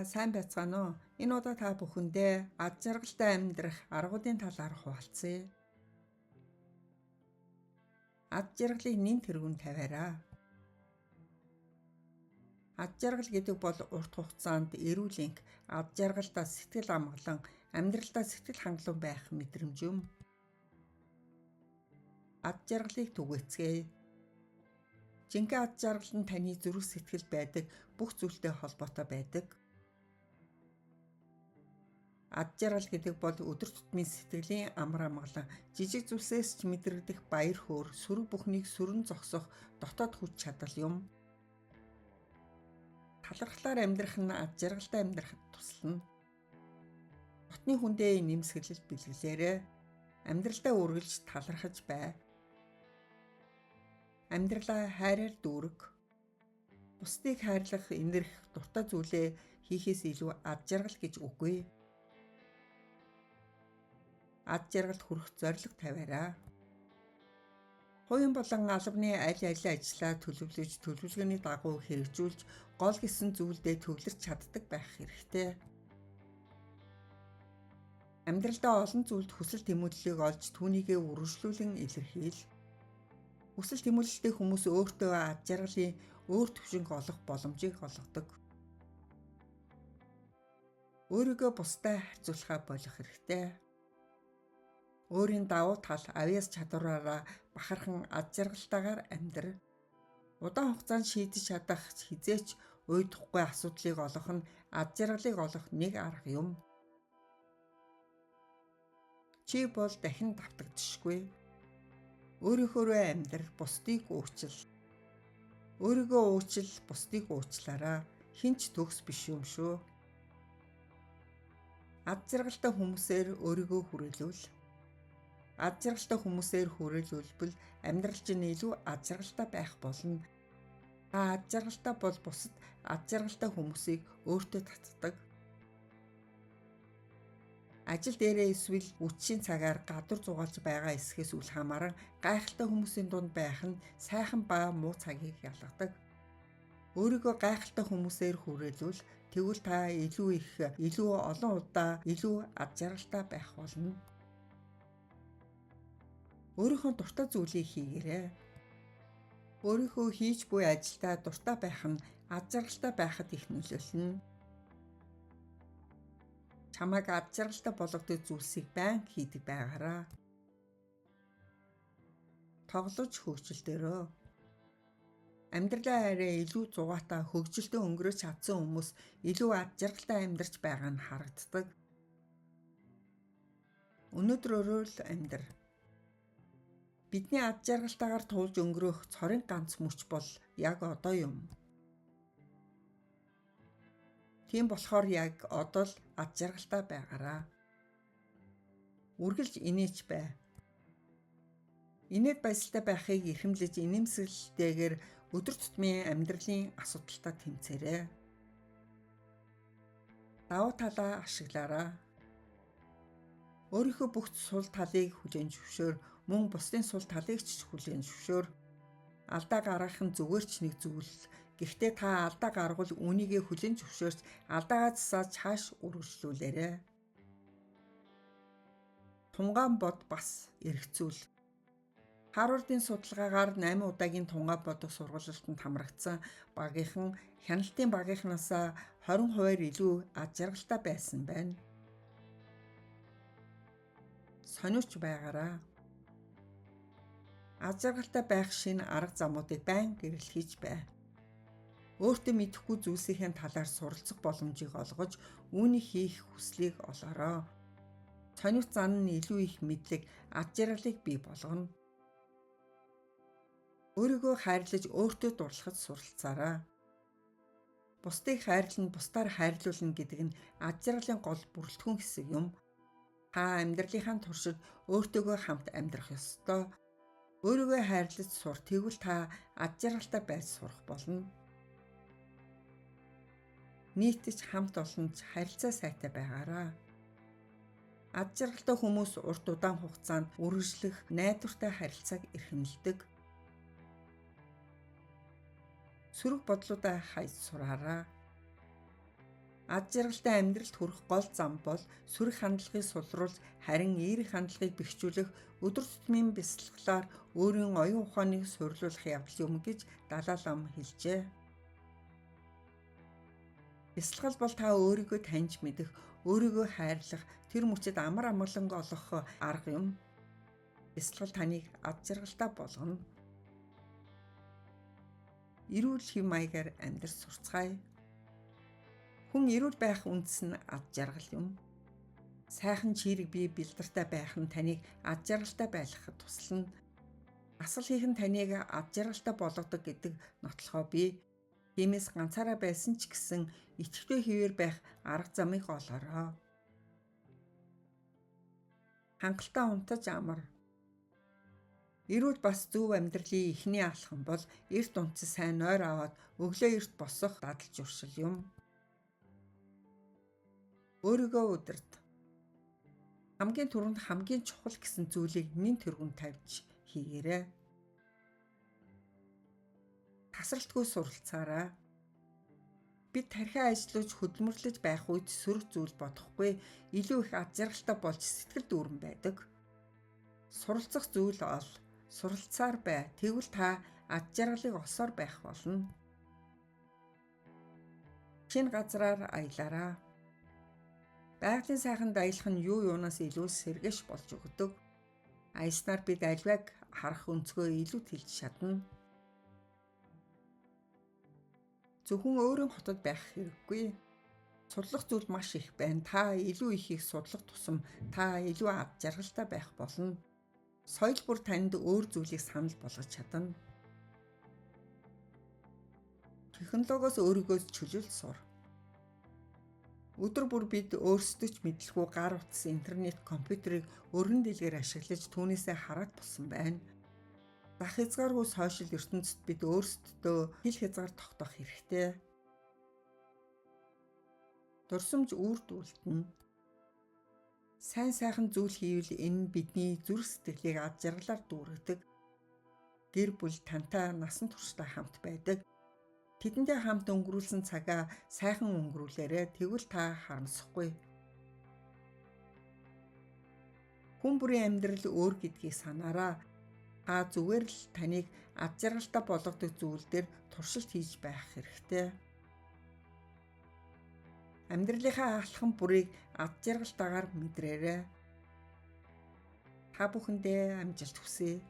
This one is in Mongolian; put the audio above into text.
сайн байцгаана уу? Энэ удаа та бүхэндээ ад жаргалтай амьдрах аргуудын талаар хуваалцъя. Ад жаргалыг нэн тэргүүн тавиараа. Ад жаргал гэдэг бол урт хугацаанд эрүүл энх, ад жаргалтай сэтгэл амгалан, амьдралдаа сэтгэл хангалуун байх мэдрэмж юм. Ад жаргалыг түгээцгээе. Жинхэнэ ад жаргал нь таны зүрх сэтгэл байдаг бүх зүйлтэй холбоотой байдаг. Ад жаргал гэдэг бол өдөр тутмын сэтгэлийн амар амгалан, жижиг зүйлсээс ч мэдрэгдэх баяр хөөр, сөрөг бүхнийг сүрэн зогсох дотоод хүч чадал юм. Талархлаар амьдрах нь ад жаргалтай амьдрахад туслана. Хотны хүндээ нэмсгэлэл бэлгэлээрээ амьдралдаа үргэлж талархаж бай. Амьдралаа хайраар дүүрэг. Бусдыг хайрлах, инэрх, дуртай зүйлээ хийхээс илүү ад жаргал гэж үгүй. Ад жаргалд хүрэх зорилго тавиараа. Хувийн болон албаны аль ажлаа төлөвлөж, төлөвлөгөөний дагуу хэрэгжүүлж, гол гэсэн зүйлдээ төвлөрч чаддаг байх хэрэгтэй. Амьдралдаа олон зүйлд хүсэл тэмүүллийг олж түүнийгээ үргэлжлүүлэн илэрхийл. Хүсэл тэмүүлэлтэй хүмүүс өөртөө ад жаргалын өөр түвшинг олох боломжийг олгодог. Өөрийгөө бусдад харьцуулахаа болох хэрэгтэй. Өөрийн давуу тал, авьяас чадвараараа бахархан ад жаргалтайгаар амьдр. Удаан хугацаанд шийдэж чадах хизээч уйдахгүй асуудлыг олох нь ад жаргалыг олох нэг арга юм. Чи бол дахин давтагдчихгүй. Өөрийнхөөрөө амьдр, бусдыг уучлал. Өөрийгөө уучлал, бусдыг уучлаарай. Хинч төгс биш юм шүү. Ад жаргалтай хүмүүсээр өөрийгөө хүрээлүүл. Ад жаргалтай хүмүүсээр хүрээлүүлбэл амьдрал чинь илүү ад жаргалтай байх болно. Ад жаргалтай бол бусад ад жаргалтай хүмүүсийг өөртөө татдаг. Ажил дээрээ эсвэл үтшийн цагаар гадар зугаалж байгаа эсхээс үл хамааран гайхалтай хүмүүсийн дунд байх нь сайхан ба муу цагийг ялгадаг. Өөрийгөө гайхалтай хүмүүсээр хүрээлүүл, тэгвэл та илүү их, илүү олон удаа, илүү ад жаргалтай байх болно. Өөрийнхөө дуртай зүйлийг хийгээрэй. Өөрийнхөө хийж буй ажилдаа дуртай байх нь ад жаргалтай байхад их нөлөөлнө. Чамайг ад жаргалтай болгодог зүйлсийг байнга хийдэг байгаараа. Тоглож хөгжилдөрөө. Амьдралаа арай илүү зугаатай, хөгжилтэй өнгөрөөж чадсан хүмүүс илүү ад жаргалтай амьдарч байгаа нь харагддаг. Өнөөдрөөрөө л амьдр. Бидний ад жаргалтайгаар туулж өнгөрөх цорын ганц мөч бол яг одоо юм. Тийм болохоор яг одоо л ад жаргалтай байгаараа. Үргэлж инээч бай. Инээд баясгалтай байхыг эрхэмлэж инээмсэглэлтэйгээр өдөр тутмын амьдралын асуудалтай тэмцээрэй. Давуу талаа ашиглаарай. Өөрийнхөө бүх сул талыг хүлээн зөвшөөр, мөн бусдын сул талыг ч хүлээн зөвшөөр. Алдаа гаргах нь зүгээр ч нэг зүйл. Гэхдээ та алдаа гаргавал үүнийгээ хүлээн зөвшөөрч алдаагаа засаад цааш үргэлжлүүлээрэй. Тунгаан бод бас эргцүүл. Харвардын судалгаагаар 8 удаагийн тунгаан бодох сургалтанд хамрагдсан багийнхан хяналтын багийнхнаас 20% илүү ад жаргалтай байсан байна. Сониуч байгаараа. Ад жаргалтай байх шинэ арга замуудыг байнга гэрэлхийж бай. Өөртөө мэдэхгүй зүйлсийн талаар суралцах боломжийг олгож, үүнийг хийх хүслийг олоорой. Сониуч зан нь илүү их мэдлэг, ад жаргалыг бий болгоно. Өөрийгөө хайрлаж, өөртөө дурлахад суралцаарай. Бусдыг хайрлан, бусдаар хайрлуулна гэдэг нь ад жаргалын гол бүрэлдэхүүн хэсэг юм. Та амьдралынхаа туршид өөртөөгөө хамт амьдрах ёстой. Өөрийгөө хайрлаж сур, тэгвэл та ад жаргалтай байж сурах болно. Нийтж хамт олонч харилцаа сайтай байгаарай. Ад жаргалтай хүмүүс урт удаан хугацаанд үргэлжлэх найдвартай харилцааг эрхэмлэдэг. Сөрөг бодлуудаа хайж сураарай. Ад жаргалтай амьдралд хүрэх гол зам бол сүрэг хандлагыг сулруулж харин эерэг хандлагыг бэхжүүлэх өдөр тутмын бясалгалаар өөрийн оюун ухааныг суйрлуулах явдал юм гэж Далай лама хэлжээ. Бясалгал бол та өөрийгөө таньж мэдэх, өөрийгөө хайрлах, тэр мөчид амар амгаланг олох арга юм. Бясалгал таныг ад жаргалтай болгоно. Эрүүл хэв маягаар амьдрах сурцгаая. Хүн эрүүл байх үндэс нь ад жаргал юм. Сайхан чирэг бие бэлдэртэй байх нь таныг ад жаргалтай байлгахад туслана. Асал хийх нь таныг ад жаргалтай болгодог гэдэг нотлохоо би тиймээс ганцаараа байсан ч гэсэн итгэвтэй хэвээр байх арга замыг олоорой. Хангалттай унтаж амар. Эрүүл бас зөв амьдралын эхний алхам бол эрт унтсан сайн нойр аваад өглөө эрт босох дадал журшил юм. Өөрийгөө удирд. Хамгийн түрүүнд хамгийн чухал гэсэн зүйлийг нэн тэргүүнд тавьж хийгээрэй. Тасралтгүй суралцаарай. Бид тархиа ажиллаж хөдөлмөрлөж байх үед сөрөг зүйл бодохгүй, илүү их ад жаргалтай болж сэтгэл дүүрэн байдаг. Суралцах зүйл ол. Суралцаар бай. Тэгвэл та ад жаргалыг олсоор байх болно. Шинэ газраар аялаарай. Байгалийн сайханд аялах нь юу юунаас илүү сэргээш болж өгдөг. Аялснаар бид альваг харах өнцгөө илүү тэлж чадна. Зөвхөн өөрийн хотод байх хэрэггүй. Судлах зүйл маш их байна. Та илүү ихийг судлах тусам та илүү ад жаргалтай байх болно. Соёл бүр танд өөр зүйлийг санал болгож чадна. Технологиос өөрийгөө чөлөөлж сур. Өдөр бүр бид өөрсдөө ч мэдлгүй гар утас, интернет, компьютерийг өргөн дэлгэр ашиглаж түүнээсээ хараад болсон байна. Зах хязгааргүй сошиал ертөнцид бид өөрсдөө хил хязгаар тогтоох хэрэгтэй. Дурсамж үрдүүлтэн. Сайн сайхан зүйл хийвэл энэ бидний зүрх сэтгэлийг ад жаргалаар дүүргэдэг. Гэр бүл тантай насан туршдаа хамт байдаг. Тэдэнтэй хамт өнгөрүүлсэн цагаа сайхан өнгөрүүлээрэй. Тэгвэл та харамсахгүй. Хүн бүрийн амьдрал өөр гэдгийг санаарай. Та зүгээр л таныг ад жаргалтай болгодог зүйл дээр туршилт хийж байх хэрэгтэй. Амьдралынхаа алхам бүрийг ад жаргалтайгаар мэдрээрэй. Та бүхэндээ амжилт хүсье.